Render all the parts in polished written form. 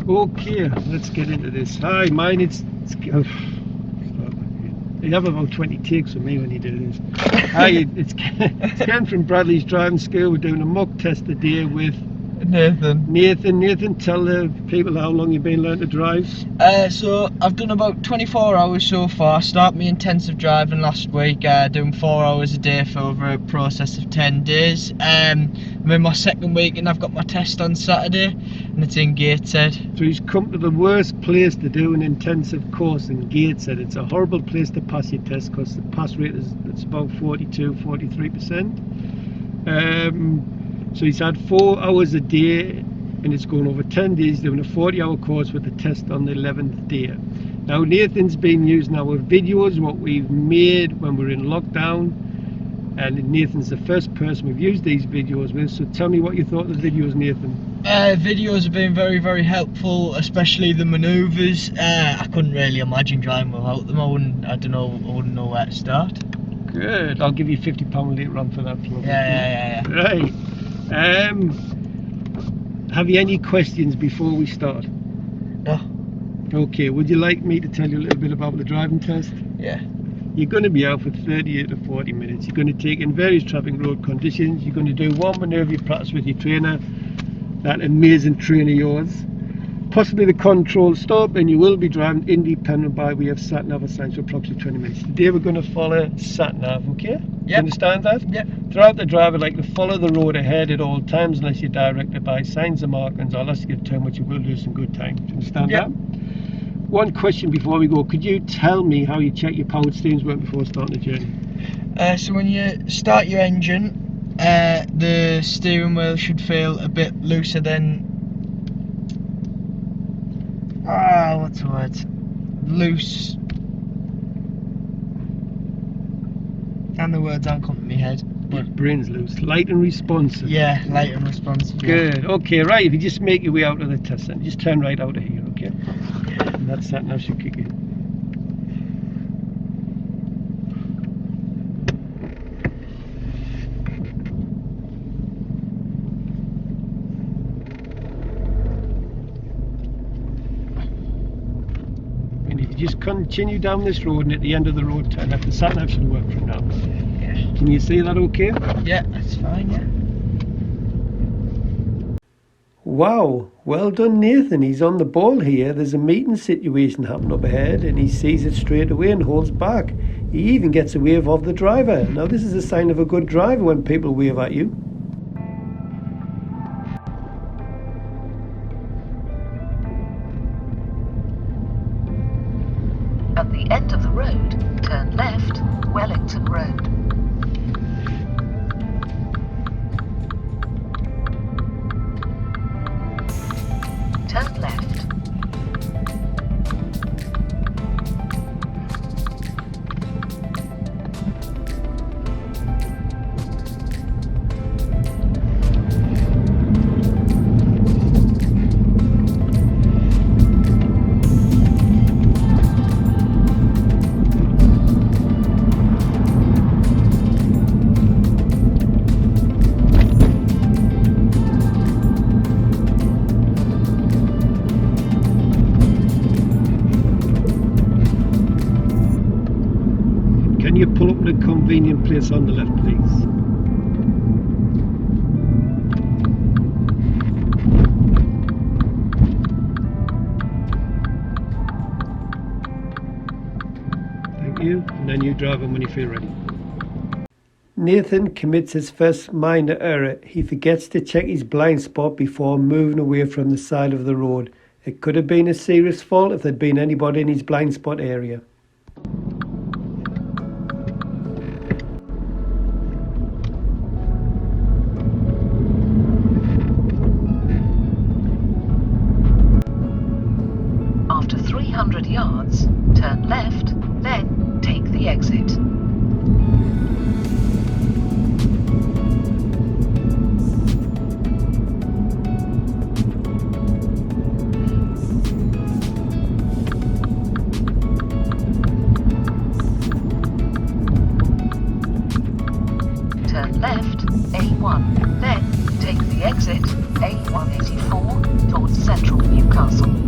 Okay, let's get into this. Hi, mine you have about 20 takes with me when you do this. Hi, it's Ken from Bradley's Driving School. We're doing a mock test today with Nathan, tell the people how long you've been learning to drive. So I've done about 24 hours so far. I started my intensive driving last week, doing 4 hours a day for over a process of 10 days. I'm in my second week and I've got my test on Saturday, and it's in Gateshead. So he's come to the worst place to do an intensive course in Gateshead. It's a horrible place to pass your test because the pass rate is about 42-43%. So he's had 4 hours a day, and it's going over 10 days doing a 40-hour course with the test on the 11th day. Now Nathan's been using our videos, what we've made when we're in lockdown, and Nathan's the first person we've used these videos with. So tell me what you thought of the videos, Nathan. Videos have been very, very helpful, especially the manoeuvres. I couldn't really imagine driving without them. I wouldn't know where to start. Good. I'll give you £50 later on for that. Yeah. Right. Have you any questions before we start? No. Okay, would you like me to tell you a little bit about the driving test? Yeah. You're going to be out for 38 to 40 minutes. You're going to take in various traffic road conditions. You're going to do one manoeuvre you practice with your trainer, that amazing trainer of yours. Possibly the controlled stop, and you will be driving independent by way of sat-nav aside for approximately 20 minutes. Today we're going to follow sat-nav, okay? Yep. You understand that? Yep. Throughout the drive, I'd like to follow the road ahead at all times unless you're directed by signs and markings, or unless you get a turn which you will lose some good time. Do you understand Yep. that? One question before we go. Could you tell me how you check your powered steering's work before starting the journey? So when you start your engine, the steering wheel should feel a bit looser than what's the word? Loose. And the words aren't coming to my head. Your brain's loose. Light and responsive. Yeah, light and responsive. Good. Okay, right. If you just make your way out of the test center, just turn right out of here, okay? And that's that now should kick in. And if you just continue down this road, and at the end of the road turn left, the sat nav should work from now. Yeah. Can you see that okay? Yeah, that's fine, yeah. Wow, well done Nathan, he's on the ball here. There's a meeting situation happening up ahead and he sees it straight away and holds back. He even gets a wave of the driver. Now this is a sign of a good driver when people wave at you. At the end of the road, turn left, Wellington Road. Turn left. Can you pull up at a convenient place on the left, please? Thank you. And then you drive on when you feel ready. Nathan commits his first minor error. He forgets to check his blind spot before moving away from the side of the road. It could have been a serious fault if there'd been anybody in his blind spot area. After 300 yards, turn left, then take the exit. Turn left, A1, then take the exit A184 towards central Newcastle.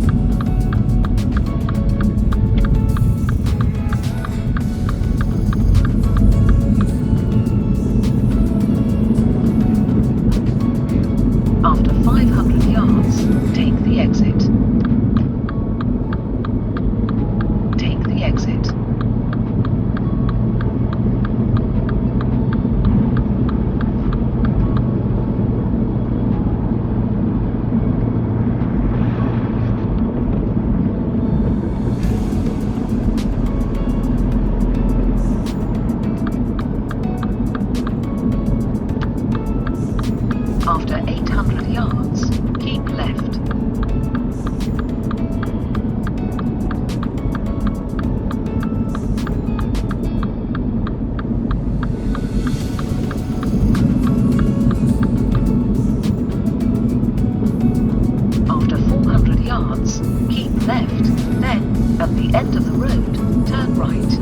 yards, keep left, then, at the end of the road, turn right.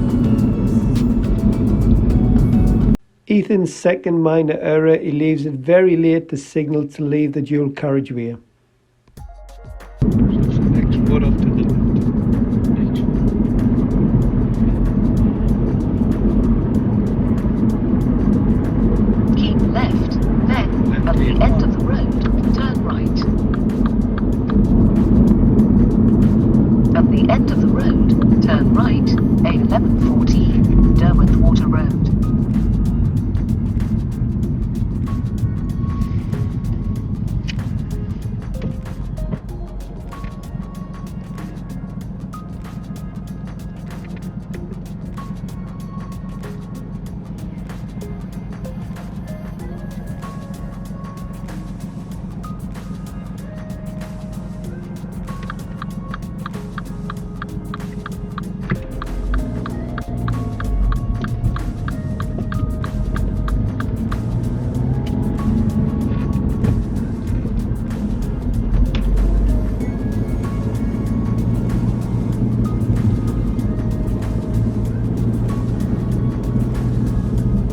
Ethan's second minor error, he leaves it very late to signal to leave the dual carriageway. So it's the next one off to the left. Keep left, then, at the end of the road, turn right. At the end of the road, turn right, A1114, Derwent Water Road.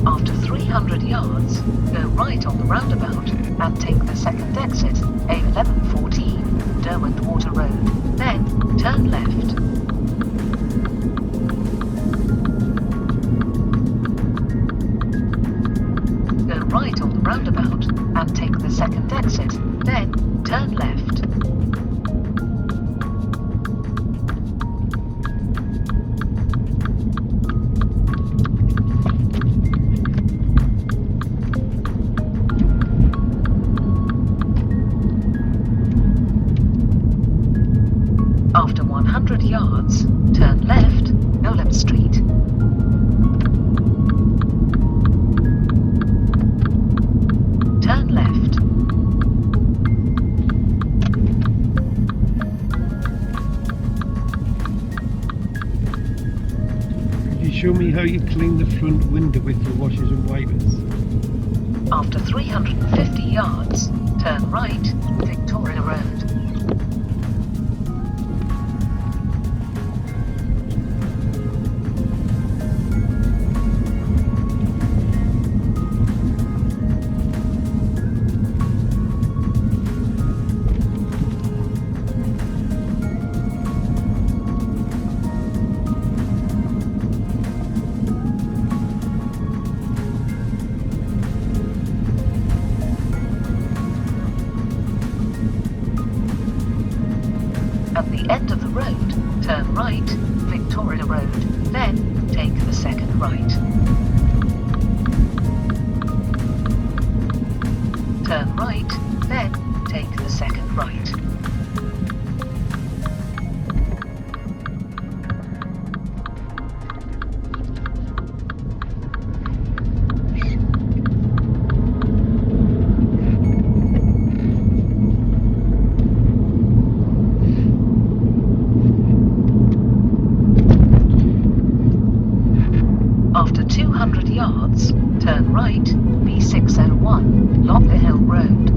After 300 yards, go right on the roundabout and take the second exit, A1114, Derwent Water Road. Then, turn left. Go right on the roundabout and take the second exit, then turn left. After 100 yards, turn left, Golem Street. Turn left. Could you show me how you clean the front window with your washers and wipers? After 350 yards, turn right, Victoria Road. At the end of the road, turn right, Victoria Road, then take the second right. Turn right, then take the second right. After 200 yards, turn right, B601, Longer Hill Road.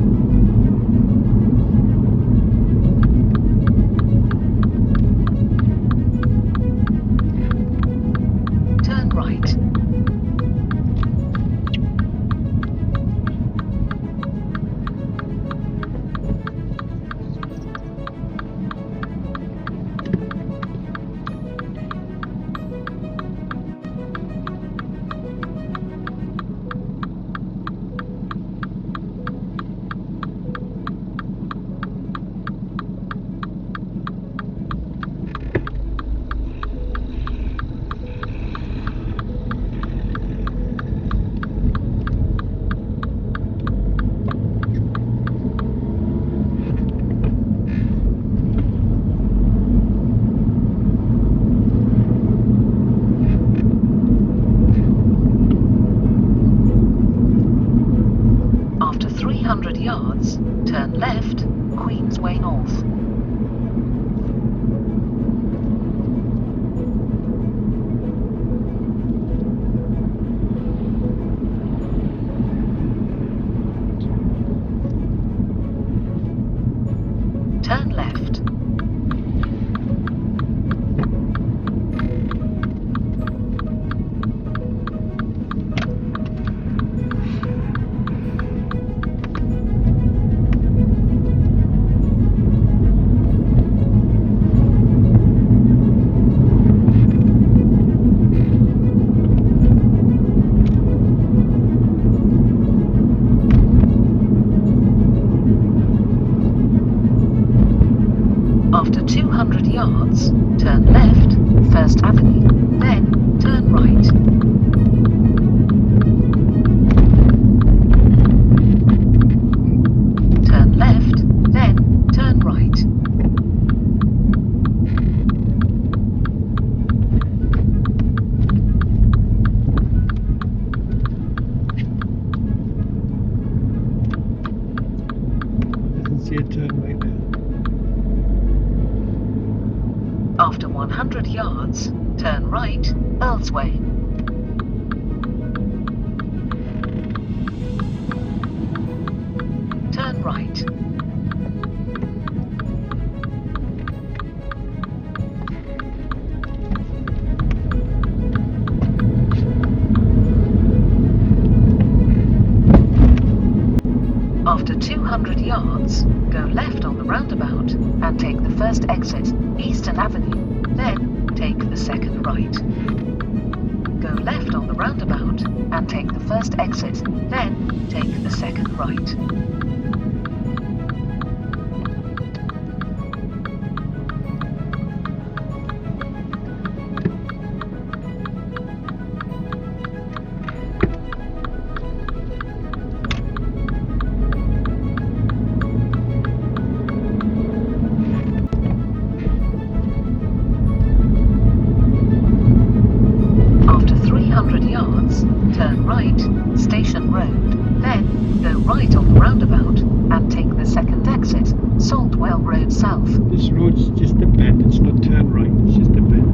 After 200 yards, turn left, First Avenue, then turn right. Turn left, then turn right. Doesn't see a turn right there. After 100 yards, turn right, Earl's Way. Turn right. After 200 yards, go left on the roundabout and take the first exit, Eastern Avenue, then take the second right. Go left on the roundabout and take the first exit, then take the second right. After 300 yards, turn right, Station Road, then go right on the roundabout and take the second exit, Saltwell Road South. This road's just a bend, it's not turn right, it's just a bend.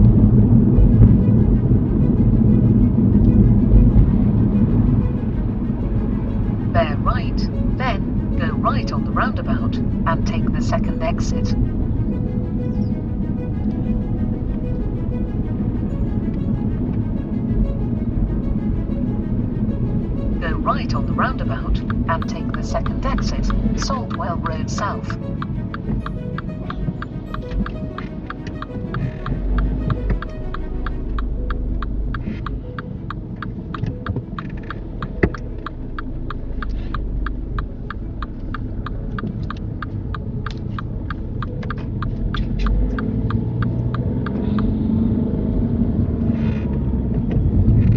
Bear right, then go right on the roundabout and take the second exit. Go right on the roundabout and take the second exit, Saltwell Road South.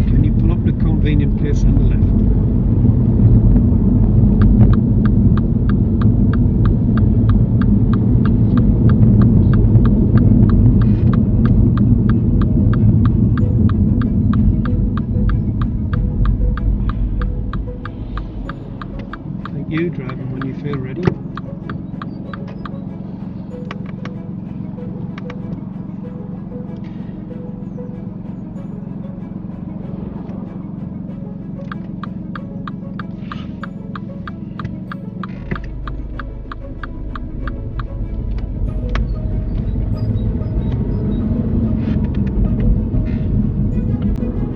Can you pull up the convenient place on the left? Thank you, driving when you feel ready.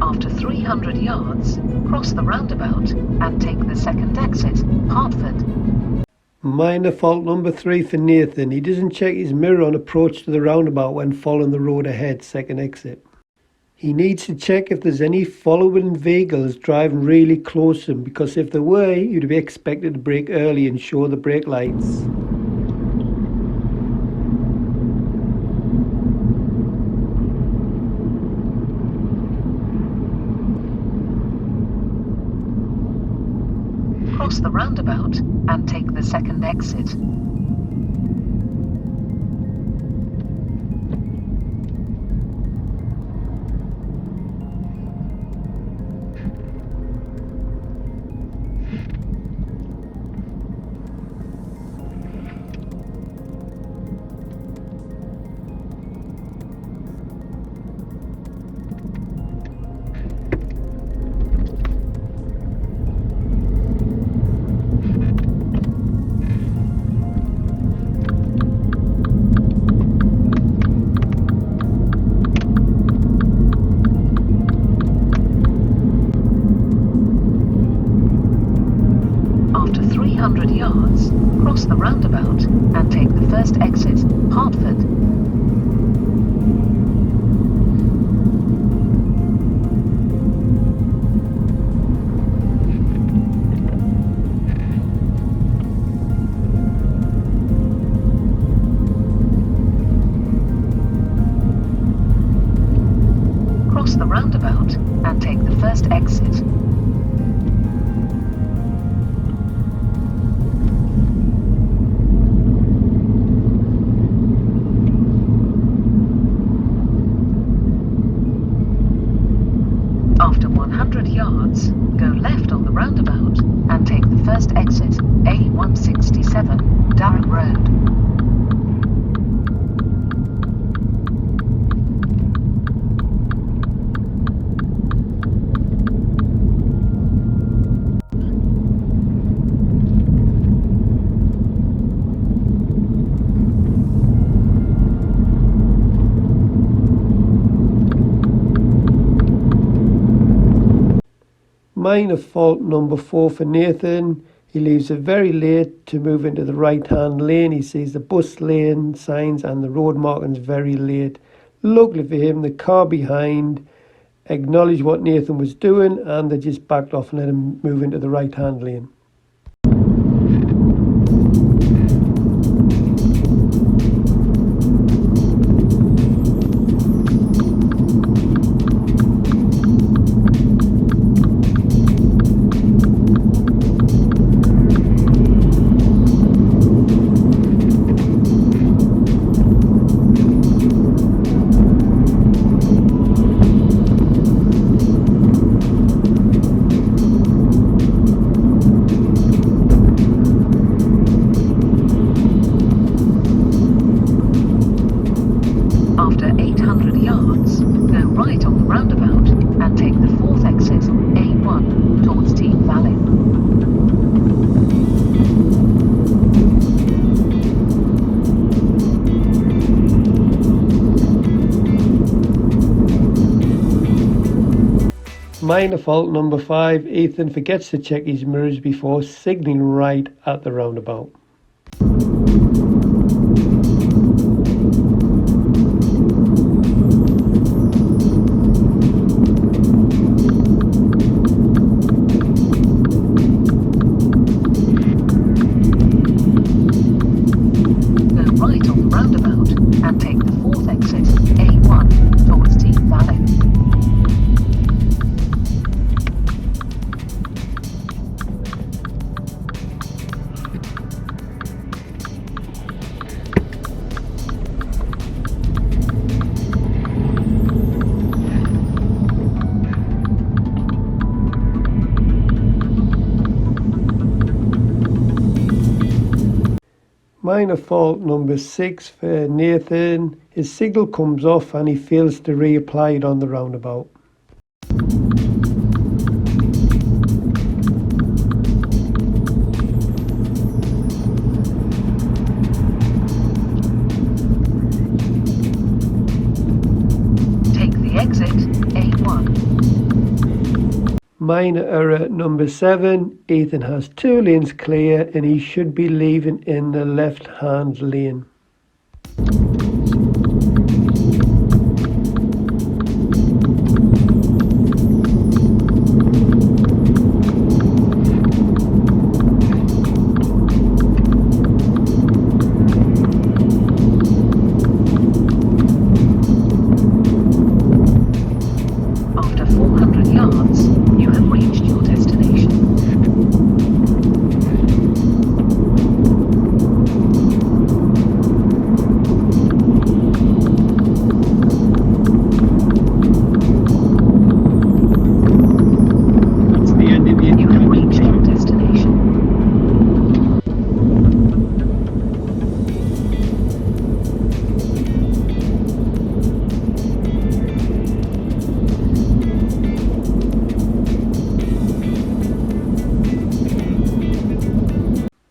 After 300 yards, cross the roundabout and take the second exit, Hartford. Minor fault number 3 for Nathan. He doesn't check his mirror on approach to the roundabout when following the road ahead, second exit. He needs to check if there's any following vehicles driving really close to him, because if there were, you'd be expected to brake early and show the brake lights. Cross the roundabout and take the second exit. After 300 yards, cross the roundabout and take the first exit, Hartford. Cross the roundabout and take the first exit. After 100 yards, go left on the roundabout and take the first exit, A167, Darren Road. Minor fault number 4 for Nathan. He leaves it very late to move into the right hand lane. He sees the bus lane signs and the road markings very late. Luckily for him, the car behind acknowledged what Nathan was doing and they just backed off and let him move into the right hand lane. After 800 yards, go right on the roundabout and take the fourth exit, A1, towards Team Valley. Minor fault number 5, Ethan forgets to check his mirrors before signalling right at the roundabout. And take the fourth exit, A1, towards Team Valley. Minor fault number 6 for Nathan. His signal comes off and he fails to reapply it on the roundabout. Take the exit, A1. Minor error number 7, Ethan has 2 lanes clear and he should be leaving in the left hand lane. After 400 yards, you have reached your destination. That's the end of the You have reached your destination.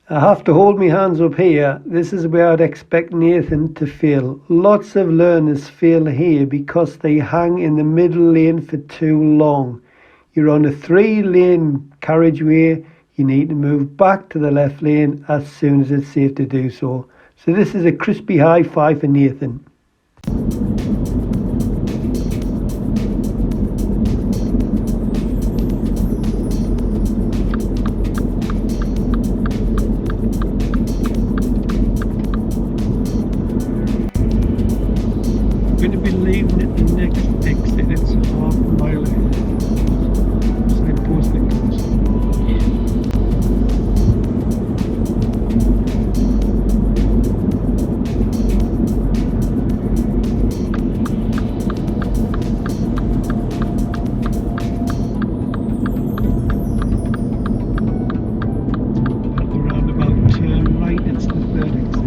I have to hold my hands up here. This is where I'd expect Nathan to fail. Lots of learners fail here because they hang in the middle lane for too long. You're on a 3-lane carriageway. You need to move back to the left lane as soon as it's safe to do so. So this is a crispy high five for Nathan. going to be leaving at the next exit. It's half a mile ahead. Signpost that comes. At the roundabout, turn right. It's the third exit.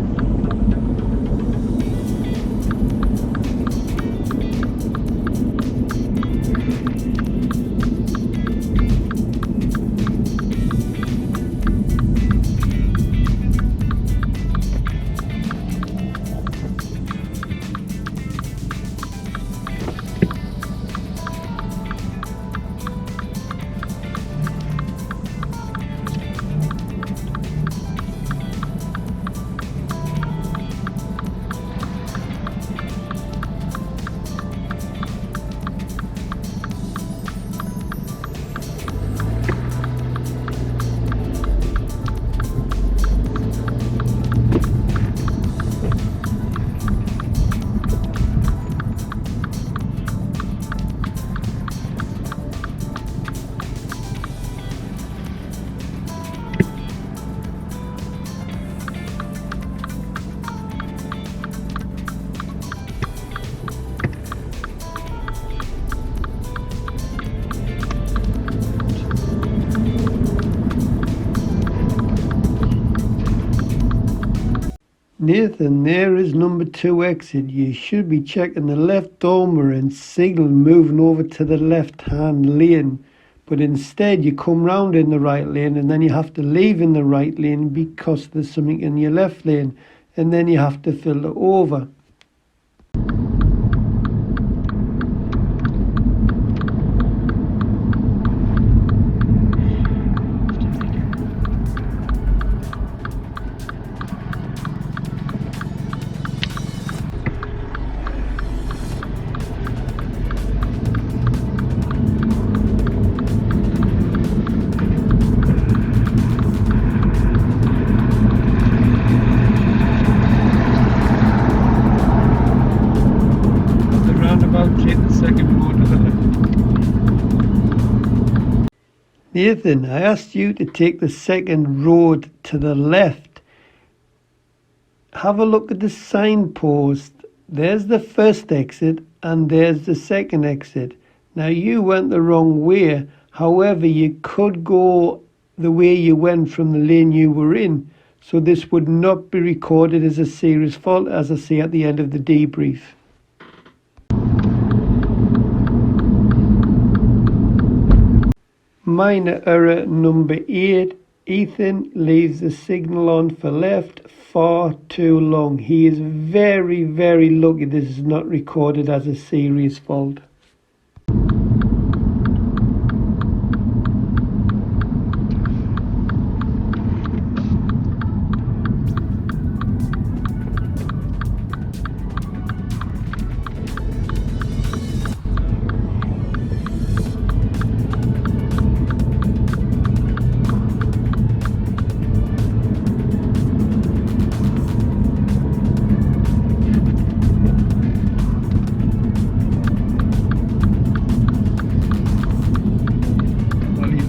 Nathan, there is number 2 exit. You should be checking the left dormer and signal moving over to the left hand lane. But instead you come round in the right lane and then you have to leave in the right lane because there's something in your left lane. And then you have to filter over. Take the second road to the left. Nathan, I asked you to take the second road to the left. Have a look at the signpost. There's the first exit and there's the second exit. Now you went the wrong way. However, you could go the way you went from the lane you were in. So this would not be recorded as a serious fault, as I say at the end of the debrief. Minor error number 8. Ethan leaves the signal on for left far too long. He is very, very lucky this is not recorded as a serious fault.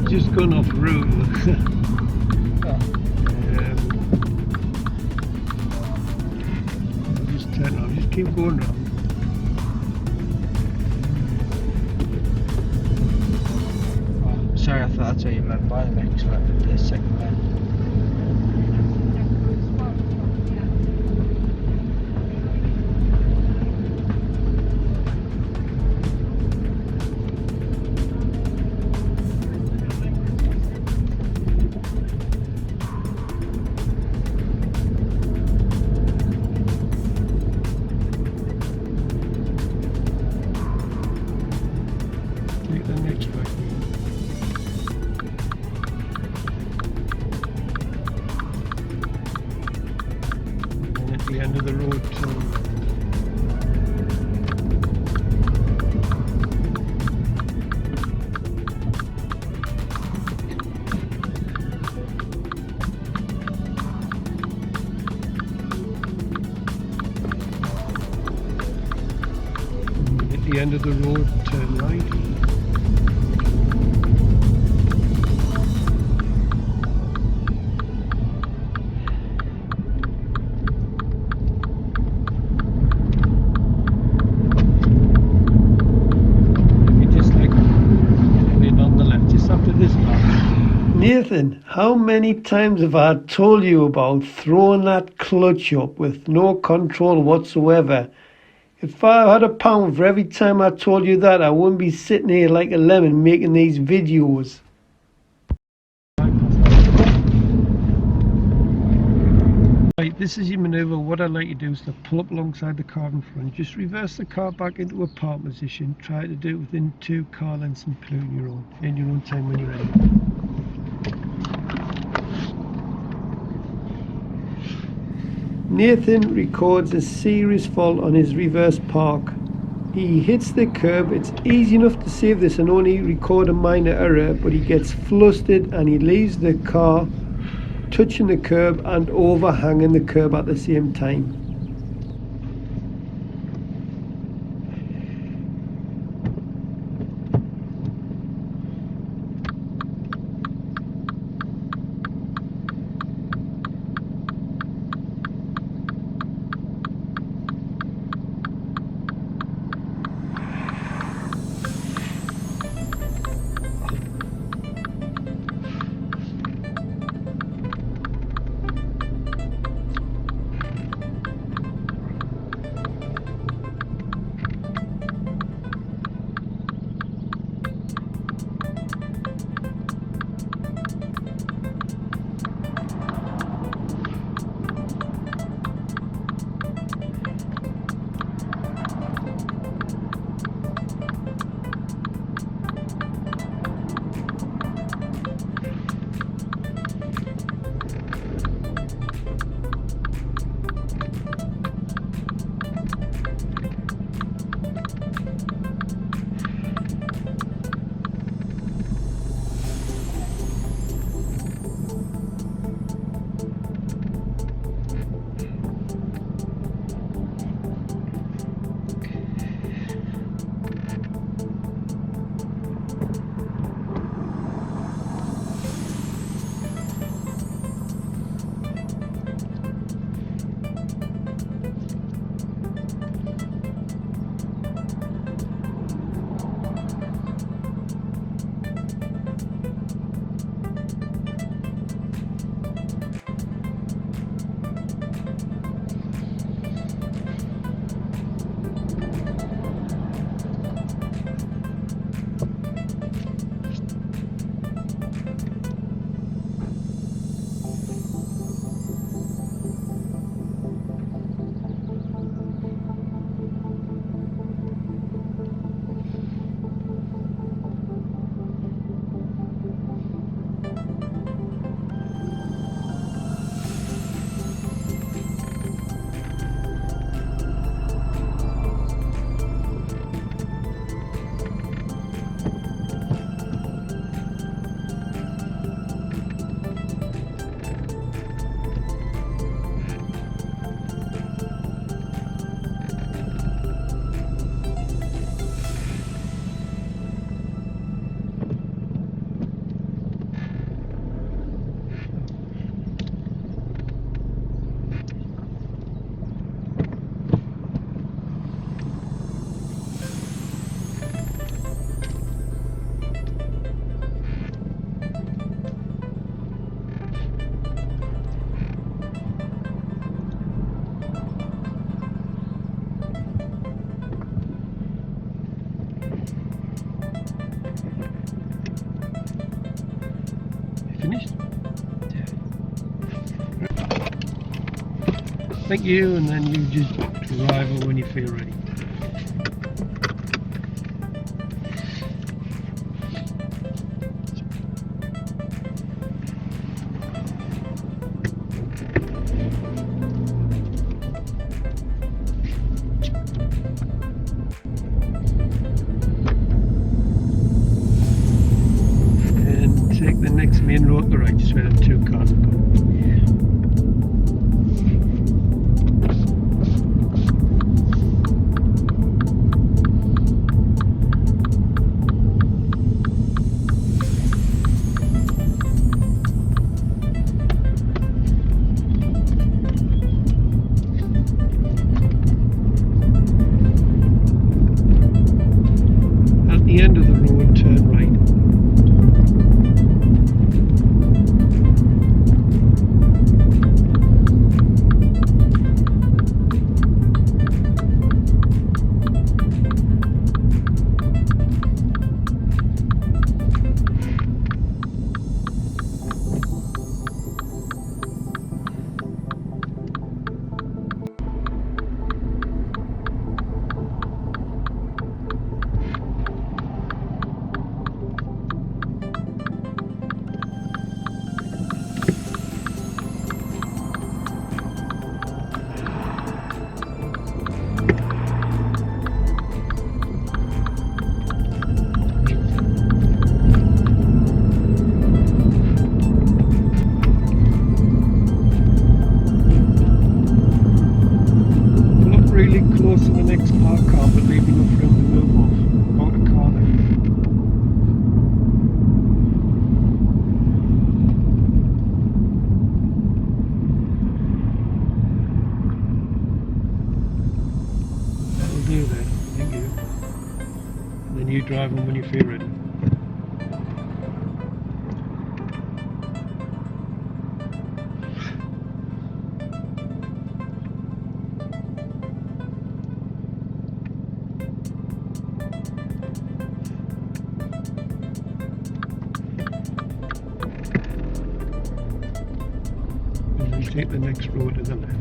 Just gone off road. Just turn off, just keep going round. Oh, sorry, I thought that's what you meant by the next one, the second one. Take the next right. And at the end of the road turn. the end of the road, turn right. Nathan, how many times have I told you about throwing that clutch up with no control whatsoever? If I had £1 for every time I told you that, I wouldn't be sitting here like a lemon making these videos. Right, this is your manoeuvre. What I'd like you to do is to pull up alongside the car in front. Just reverse the car back into a park position. Try to do it within 2 car lengths and pull in your own time when you're ready. Nathan records a serious fault on his reverse park. He hits the curb. It's easy enough to save this and only record a minor error, but he gets flustered and he leaves the car touching the curb and overhanging the curb at the same time. Finished? Thank you, and then you just drive over when you feel ready. Take the next main road to the right, just where the 2 cars are going. close to the next park car, but leave enough room to move off. Out a car then. That'll do then, thank you. And then you drive on when you feel ready. Take the next road to the left.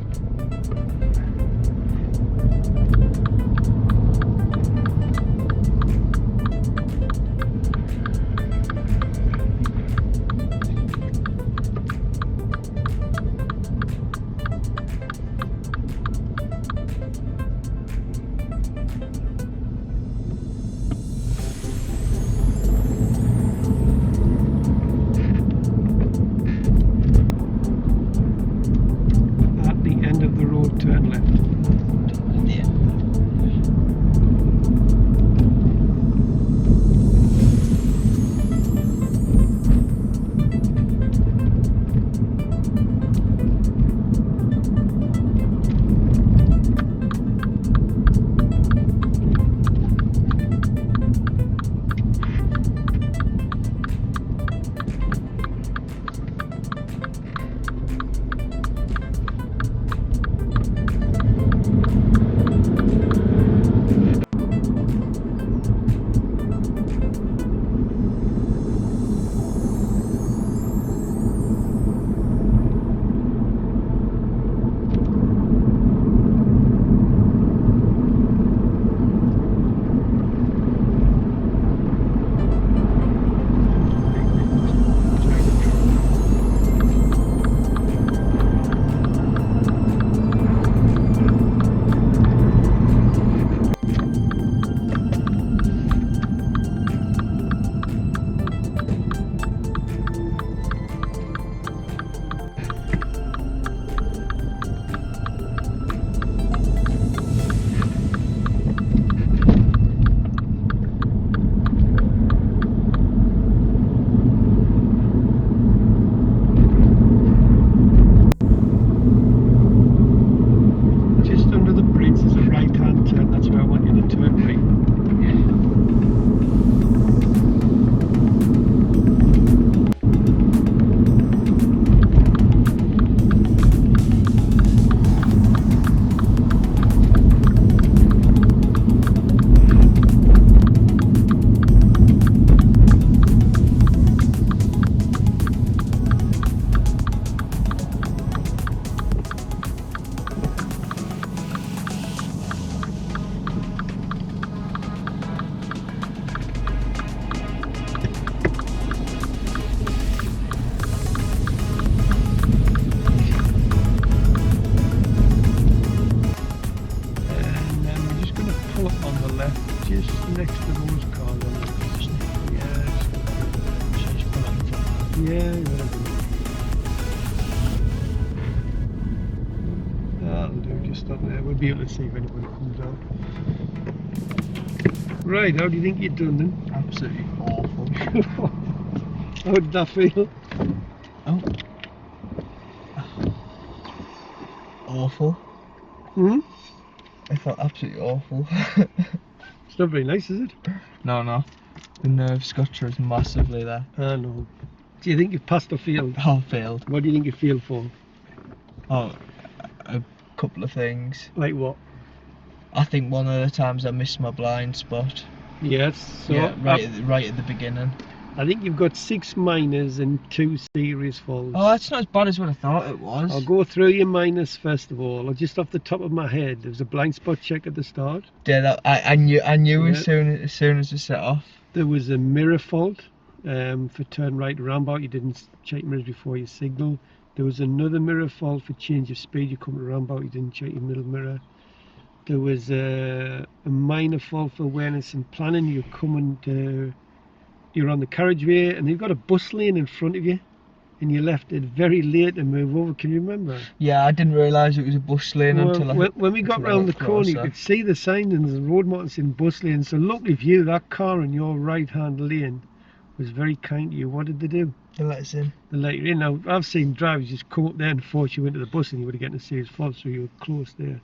Turn left. Yeah. just next to those cars on the position. Yeah, just pull up in front. Yeah, whatever. That'll do, just stop there. We'll be able to see if anybody comes out. Right, how do you think you're done then? Absolutely awful. How did that feel? Oh. Awful. Hmm? I felt absolutely awful. It's not very nice, is it? No. The nerve scotcher is massively there. I know. Do you think you've passed or failed? Oh, failed. What do you think you failed for? Oh, a couple of things. Like what? I think one of the times I missed my blind spot. Yes, so yeah, right at the beginning. I think you've got 6 minors and 2 serious faults. Oh, that's not as bad as what I thought it was. I'll go through your minors first of all. Just off the top of my head, there was a blind spot check at the start. Yeah, I knew Yeah. as soon as it set off. There was a mirror fault for turn right roundabout. You didn't check mirrors before you signal. There was another mirror fault for change of speed. You come to roundabout, you didn't check your middle mirror. There was a minor fault for awareness and planning. You're on the carriageway and you've got a bus lane in front of you. and you left it very late to move over. Can you remember? Yeah, I didn't realise it was a bus lane Well, until when we got until I round the got corner, you closer. could see the sign and the road markings in bus lane. So luckily for you, that car in your right-hand lane was very kind to you. What did they do? They let us in. They let you in. Now, I've seen drivers just come up there and force you into the bus, and you would have gotten a serious fault, so you were close there.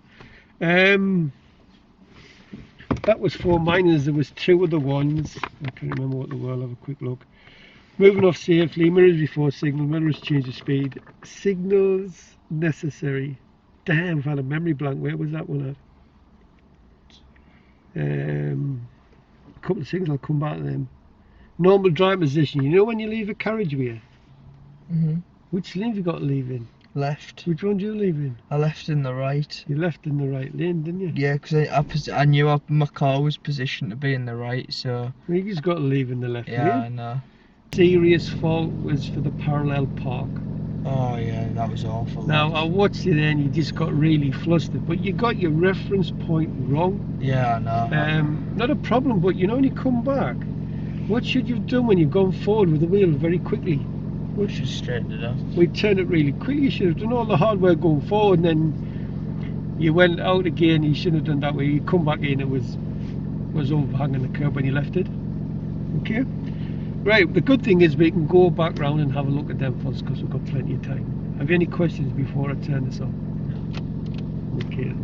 That was 4 minors. There was 2 other ones. I can't remember what they were. I'll have a quick look. Moving off safely. Mirrors before signal. Mirrors change of speed. Signals necessary. Damn, I've had a memory blank. Where was that one at? A couple of signals. I'll come back to them. Normal drive position. You know when you leave a carriageway? Which lane have you got to leave in? Left. Which one do you leave in? I left in the right. You left in the right lane, didn't you? Yeah, because I knew my car was positioned to be in the right, so... You just got to leave in the left Yeah, I lane. know. Serious fault was for the parallel park. Oh yeah, that was awful. Now, I watched you then, you just got really flustered, but you got your reference point wrong. Yeah, I know. Not a problem, but you know when you come back, what should you have done when you've gone forward with the wheel very quickly? We should straighten it up. We turned it really quickly. You should have done all the hard work going forward, and then you went out again. You shouldn't have done that way. You come back in, it was overhanging the curb when you left it. Okay? Right, the good thing is we can go back round and have a look at them first because we've got plenty of time. Have you any questions before I turn this off? Okay.